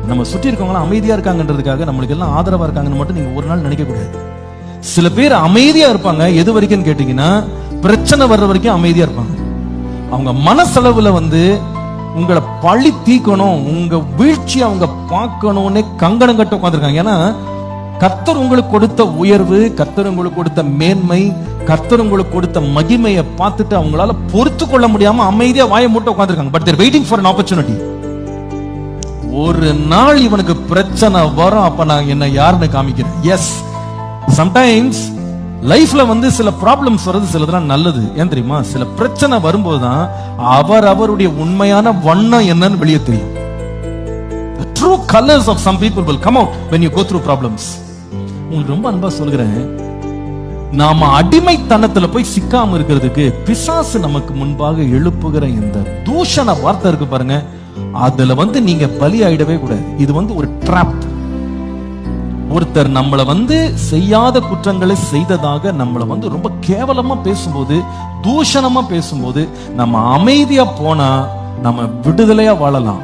நம்ம சுற்றி இருக்கவங்களாம் அமைதியா இருக்காங்கன்றதுக்காக நம்மளுக்கு எல்லாம் ஆதரவா இருக்காங்கன்னு மட்டும் நீங்க ஒரு நாள் நினைக்க கூடாது. சில பேர் அமைதியா இருப்பாங்க, எது வரைக்கும் கேட்டீங்கன்னா பிரச்சனை வர்ற வரைக்கும் அமைதியா இருப்பாங்க. அவங்க மனசளவுல உங்களை பழி தீக்கணும், உங்க வீழ்ச்சி அவங்க பார்க்கணும்னே கங்கணம் கட்ட உட்கார்ந்திருக்காங்க. ஏன்னா கர்த்தர் உங்களுக்கு கொடுத்த உயர்வு, கர்த்தர் உங்களுக்கு கொடுத்த மேன்மை, கர்த்தர் உங்களுக்கு கொடுத்த மகிமையை பார்த்துட்டு அவங்களால பொறுத்து கொள்ள முடியாம அமைதியா வாயை மூட்ட உட்கார்ந்திருக்காங்க. But they're waiting for an opportunity. ஒரு நாள் இவனுக்கு பிரச்சனை வரும், அப்ப நான் என்ன யாருன்னு காமிக்கிறேன். எஸ், சம்டைம்ஸ் லைஃப்ல சில ப்ராப்ளம்ஸ் வருது, சிலதெல்லாம் நல்லது. ஏன் தெரியுமா? சில பிரச்சனை வரும்போதுதான் அவருடைய உண்மையான வண்ணம் என்னன்னு வெளியே தெரியும். The true colors of some people will come out when you go through problems. உங்களுக்கு ரொம்ப அன்பா சொல்கிறேன், நாம அடிமைத்தனத்துல போய் சிக்காம இருக்கிறதுக்கு பிசாசு நமக்கு முன்பாக எழுப்புகிற இந்த தூஷண வார்த்தை இருக்கு பாருங்க, அதுல நீங்க பலி ஆயிடவே கூடாது. இது ஒரு ட்ராப். ஒருத்தர் நம்மள செய்யாத குற்றங்களை செய்ததாக நம்மள ரொம்ப கேவலமா பேசும்போது, தூஷணமா பேசும்போது நம்ம அமைதியா போனா நம்ம விடுதலையா வாழலாம்.